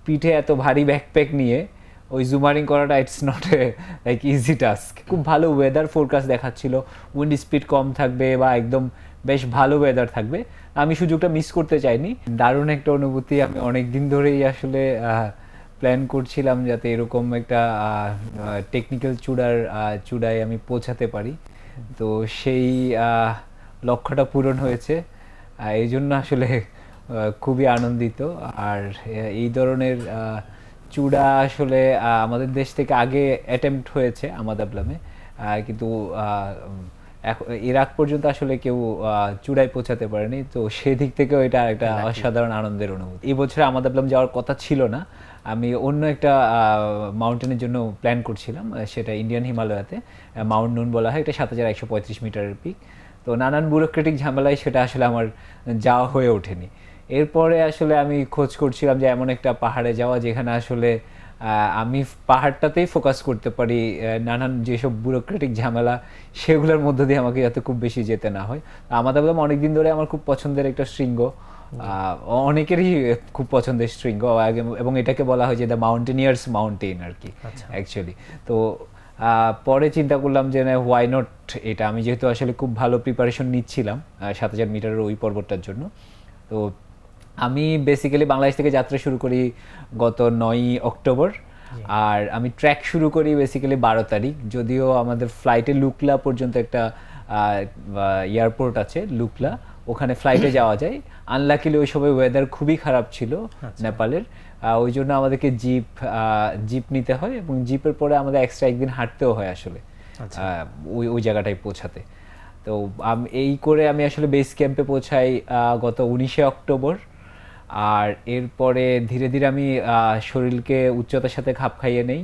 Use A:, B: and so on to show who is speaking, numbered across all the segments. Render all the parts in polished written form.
A: পিঠে এত ভারী ব্যাকপ্যাক নিয়ে ওই জুমারিং করাটা it's not a like easy task. খুব ভালো ওয়েদার ফোরকাস্ট দেখাচ্ছিল, উইন্ড স্পিড কম থাকবে বা একদম বেশ ভালো ওয়েদার থাকবে। আমি সুযোগটা মিস করতে চাইনি। দারুণ একটা অনুভূতি। আমি অনেক দিন ধরেই আসলে প্ল্যান করছিলাম যাতে এরকম একটা টেকনিক্যাল চূড়ায় আমি পৌঁছাতে পারি। তো সেই লক্ষ্যটা পূরণ হয়েছে, এই জন্য আসলে খুবই আনন্দিত। আর এই ধরনের চূড়া আসলে আমাদের দেশ থেকে আগে অ্যাটেম্প্ট হয়েছে আমাদাবলামে, কিন্তু এর আগ পর্যন্ত আসলে কেউ চূড়ায় পৌঁছাতে পারেনি। তো সেদিক থেকেও এটা একটা অসাধারণ আনন্দের অনুভূতি। এই বছর আমাদাবলাম যাওয়ার কথা ছিল না, আমি অন্য একটা মাউন্টেনের জন্য প্ল্যান করছিলাম, সেটা ইন্ডিয়ান হিমালয়াতে মাউন্ট নুন বলা হয়, এটা ৭১৩৫ মিটারের পিক। তো নানান ব্যুরোক্রেটিক ঝামেলায় সেটা আসলে আমার যাওয়া হয়ে ওঠেনি। এরপরে আসলে আমি খোঁজ করছিলাম যে এমন একটা পাহাড়ে যাওয়া যেখানে আসলে আমি পাহাড়টাতেই ফোকাস করতে পারি, নানান যেসব ব্যুরোক্রেটিক ঝামেলা সেগুলোর মধ্য দিয়ে আমাকে যাতে খুব বেশি যেতে না হয়। আমাদের বললাম অনেকদিন ধরে আমার খুব পছন্দের একটা শৃঙ্গ, অনেকেরই খুব পছন্দের শৃঙ্গ, এবং এটাকে বলা হয় যে দ্য মাউন্টেনিয়ার্স মাউন্টেন আর কি অ্যাকচুয়ালি। তো পরে চিন্তা করলাম যে না, হোয়াই নট এটা। আমি যেহেতু আসলে খুব ভালো প্রিপারেশন নিচ্ছিলাম ৭,০০০ মিটারের ওই পর্বতটার জন্য। তো আমি বেসিক্যালি বাংলাদেশ থেকে যাত্রা শুরু করি গত ৯ অক্টোবর, আর আমি ট্র্যাক শুরু করি বেসিক্যালি ১২ তারিখ। যদিও আমাদের ফ্লাইটে লুকলা পর্যন্ত একটা এয়ারপোর্ট আছে লুকলা, ওখানে ফ্লাইটে যাওয়া যায়। আনলাকিলি ওই সময় ওয়েদার খুবই খারাপ ছিল নেপালের, ওই জন্য আমাদেরকে জিপ নিতে হয়, এবং জিপের পরে আমাদের এক্সট্রা একদিন হাঁটতেও হয় আসলে ওই জায়গাটায় পৌঁছাতে। তো এই করে আমি আসলে বেস ক্যাম্পে পৌঁছাই গত ১৯ অক্টোবর। আর এরপরে ধীরে ধীরে আমি শরীরকে উচ্চতার সাথে খাপ খাইয়ে নেই।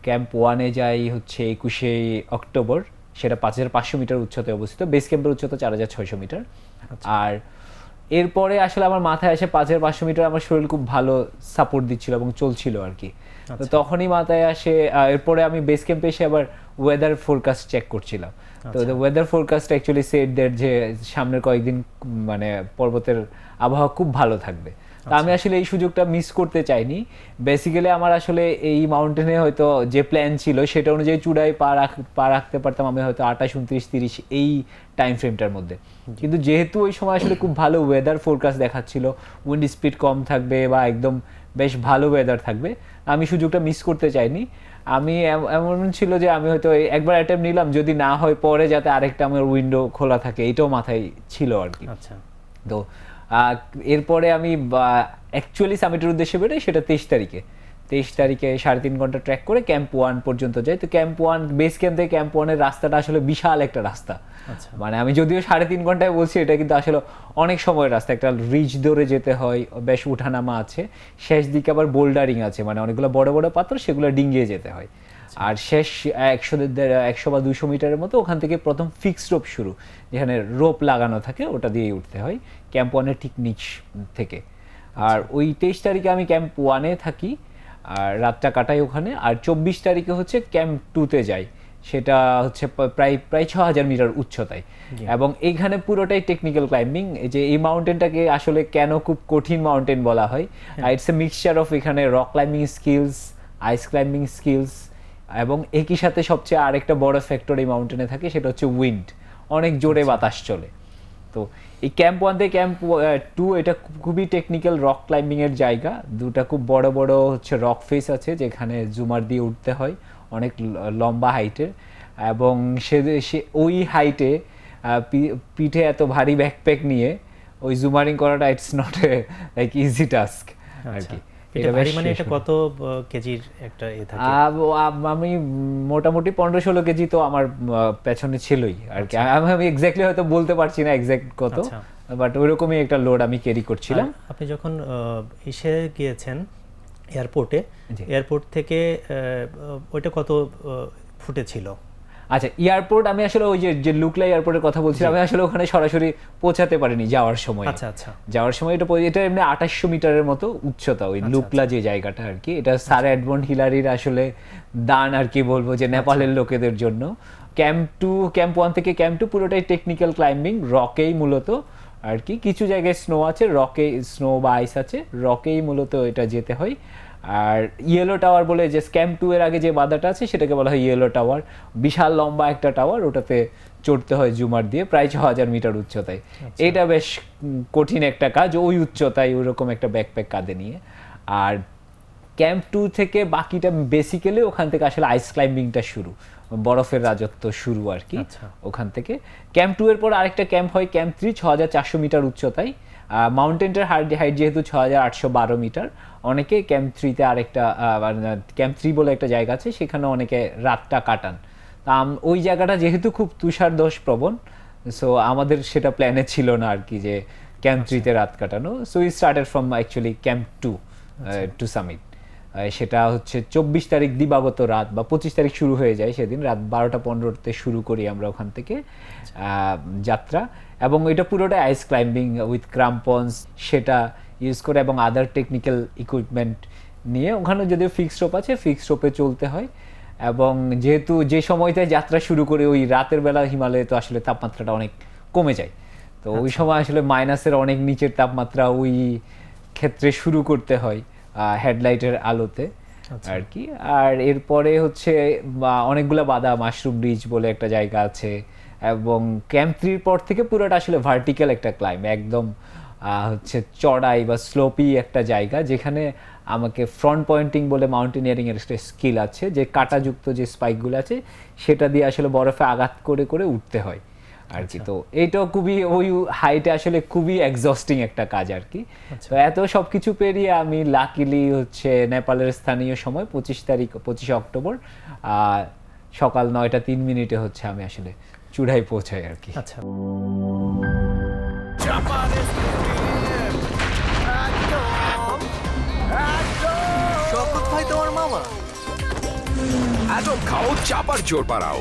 A: ক্যাম্প 1-এ যাই হচ্ছে ২১শে অক্টোবর, সেটা ৫,৫০০ মিটার উচ্চতায় অবস্থিত। বেস ক্যাম্পের উচ্চতা ৪,৬০০ মিটার। আর এরপরে আসলে আমার মাথায় আসে ৫,৫০০ মিটার আমার শরীর খুব ভালো সাপোর্ট দিচ্ছিল এবং চলছিল আর কি। তো তখনই মাথায় আসে, এরপরে আমি বেস ক্যাম্পে এসে আবার ওয়েদার ফোরকাস্ট চেক করছিলাম। তো weather forecast actually said that যে সামনের কয়েকদিন মানে পর্বতের আবহাওয়া খুব ভালো থাকবে। তো আমি আসলে এই সুযোগটা মিস করতে চাইনি। বেসিক্যালি আমার আসলে এই মাউন্টেনে হয়তো যে প্ল্যান ছিল সেটা অনুযায়ী চূড়ায় পা রাখতে পারতাম আমি হয়তো ২৮, ২৯, ৩০ এই টাইম ফ্রেমটার মধ্যে। কিন্তু যেহেতু ওই সময় আসলে খুব ভালো ওয়েদার ফোরকাস্ট দেখাচ্ছিল, উইন্ড স্পিড কম থাকবে বা একদম বেশ ভালো ওয়েদার থাকবে, আমি সুযোগটা মিস করতে চাইনি। আমি এমন ছিল যে আমি হয়তো একবার অ্যাটেম্প নিলাম, যদি না হয় পরে যাতে আরেকটা আমার উইন্ডো খোলা থাকে, এটাও মাথায় ছিল আর কি। তো এরপরে আমি অ্যাকচুয়ালি সামিটের উদ্দেশ্যে বেরোই, সেটা ২৩ তারিখে ৩.৫ ঘন্টা ট্র্যাক করে ক্যাম্প 1 পর্যন্ত যাই। তো ক্যাম্প 1 বেস ক্যাম্প থেকে ক্যাম্প 1-এর রাস্তাটা আসলে বিশাল একটা রাস্তা। মানে আমি যদিও ৩.৫ ঘন্টায় বলছি, এটা কিন্তু আসলে অনেক সময়ের রাস্তা। একটা রিজ ধরে যেতে হয়, বেশ উঠানামা আছে, শেষ দিকে আবার বোল্ডারিং আছে, মানে অনেকগুলো বড় বড় পাথর, সেগুলো ডিঙ্গিয়ে যেতে হয়। আর শেষ ১০০ বা ২০০ মিটারের মতো ওখান থেকে প্রথম ফিক্সড রোপ শুরু, যেখানে রোপ লাগানো থাকে, ওটা দিয়েই উঠতে হয় ক্যাম্প 1-এর ঠিক নিচ থেকে। আর ওই ২৩ তারিখে আমি ক্যাম্প 1-এ থাকি আর রাতটা কাটাই ওখানে। আর ২৪ তারিখে হচ্ছে ক্যাম্প 2-তে যাই, সেটা হচ্ছে প্রায় ৬,০০০ মিটার উচ্চতায়। এবং এইখানে পুরোটাই টেকনিক্যাল ক্লাইম্বিং। এই যে এই মাউন্টেনটাকে আসলে কেন খুব কঠিন মাউন্টেন বলা হয়, ইটস এ মিক্সচার অফ এখানে রক ক্লাইম্বিং স্কিলস, আইস ক্লাইম্বিং স্কিলস, এবং একই সাথে সবচেয়ে আরেকটা বড় ফ্যাক্টর এই মাউন্টেনে থাকে, সেটা হচ্ছে উইন্ড, অনেক জোরে বাতাস চলে। তো এই ক্যাম্প 1 থেকে ক্যাম্প 2 এটা খুবই টেকনিক্যাল রক ক্লাইম্বিং এর জায়গা। দুটা খুব বড় বড় হচ্ছে রক ফেস আছে, যেখানে জুমার দিয়ে উঠতে হয়, অনেক লম্বা হাইটের। এবং সে ওই হাইটে পিঠে এত ভারী ব্যাকপ্যাক নিয়ে ওই জুমারিং করাটা it's not a like easy task আর কি।
B: মানে এটা কত কেজির একটা থাকে?
A: আমি মোটামুটি ১৫-১৬ কেজি তো আমার পেছনে ছিলই আর কি। আমি এক্স্যাক্টলি হয়তো বলতে পারছি না এক্স্যাক্ট কত, বাট ওইরকমই একটা লোড আমি ক্যারি করছিলাম।
B: আপনি যখন এসে গিয়েছেন এয়ারপোর্ট থেকে ওইটা কত ফুটে ছিল?
A: আচ্ছা, এয়ারপোর্ট আমি আসলে ওই যে লুকলা এয়ারপোর্টের কথা বলছিলাম, আমি আসলে ওখানে সরাসরি পৌঁছাতে পারিনি যাওয়ার সময়। যাওয়ার সময় এটা এমনি ২৮০০ মিটারের মতো উচ্চতা, ওই লুকলা যে জায়গাটা আর কি। এটা স্যার এডমন্ড হিলারির আসলে দান আর কি বলবো, যে নেপালের লোকেদের জন্য। ক্যাম্প 1 থেকে ক্যাম্প 2 পুরোটাই টেকনিক্যাল ক্লাইম্বিং, রকেই মূলত। আর কি। কিছু জায়গায় স্নো আছে, রকে স্নো বা আইস আছে, রকেই মূলত এটা যেতে হয়। আর ইয়েলো টাওয়ার বলে যে স্ক্যাম 2 এর আগে যে বাধাটা আছে সেটাকে বলা হয় ইয়েলো টাওয়ার, বিশাল লম্বা একটা টাওয়ার, ওটাতে চড়তে হয় জুমার দিয়ে প্রায় 6000 মিটার উচ্চতায়। এটা বেশ কঠিন একটা কাজ ওই উচ্চতায় ওইরকম একটা ব্যাকপ্যাক কাঁধে নিয়ে। আর ক্যাম্প 2 থেকে বাকিটা বেসিক্যালি ওখান থেকে আসলে আইস ক্লাইম্বিংটা শুরু, বরফের রাজত্ব শুরু আর কি।
B: আচ্ছা।
A: ওখান থেকে ক্যাম্প 2 এর পর আরেকটা ক্যাম্প হয় ক্যাম্প 3, 6400 মিটার উচ্চতায়। মাউন্টেনটার হাইট যেহেতু 6812 মিটার, অনেকে ক্যাম্প 3-তে আরেকটা ক্যাম্প 3 বলে একটা জায়গা আছে, সেখানে অনেকে রাতটা কাটান। তা ওই জায়গাটা যেহেতু খুব তুষারধস প্রবণ, সো আমাদের সেটা প্ল্যানে ছিল না আর কি যে ক্যাম্প 3-তে রাত কাটানো। So we started from actually camp 2 to summit. সেটা হচ্ছে 24 তারিখ দিবাগত রাত বা 25 তারিখ শুরু হয়ে যায়, সেদিন রাত 12টা 15-তে শুরু করি আমরা ওখান থেকে যাত্রা। এবং এটা পুরোটা আইস ক্লাইম্বিং উইথ ক্রাম্পন্স সেটা ইউজ করে এবং আদার টেকনিক্যাল ইকুইপমেন্ট নিয়ে। ওখানে যদিও ফিক্সড রোপ আছে, ফিক্সড রোপে চলতে হয়। এবং যেহেতু যে সময়তে যাত্রা শুরু করে ওই রাতের বেলা হিমালয়ে তো আসলে তাপমাত্রাটা অনেক কমে যায়, তো ওই সময় আসলে মাইনাসের অনেক নিচের তাপমাত্রা ওই ক্ষেত্রে শুরু করতে হয় হেডলাইটের আলোতে আর কি। আর এরপরে হচ্ছে অনেকগুলো বাধা, মাশরুম ব্রিজ বলে একটা জায়গা আছে। এবং ক্যাম্প 3 পর থেকে পুরোটা আসলে ভার্টিক্যাল একটা ক্লাইম্ব, একদম হচ্ছে চড়াই বা স্লোপি একটা জায়গা, যেখানে আমাকে ফ্রন্ট পয়েন্টিং বলে মাউন্টেনিয়ারিং এর একটা স্কিল আছে, যে কাঁটাযুক্ত যে স্পাইকগুলো আছে সেটা দিয়ে আসলে বরফে আঘাত করে করে উঠতে হয় আর কি। তো এইটাও খুবই ওই হাইটে আসলে খুবই এক্সস্টিং একটা কাজ আর কি। তো এত সবকিছু পেরিয়ে আমি লাকিলি হচ্ছে নেপালের স্থানীয় সময় 25 অক্টোবর সকাল 9টা 3 মিনিটে হচ্ছে আমি আসলে চূড়ায় পৌঁছাই আর কি।
B: আচ্ছা।
C: শপথ ভাই তোমার মামা।
D: এত খাও চাপার জোর বাড়াও।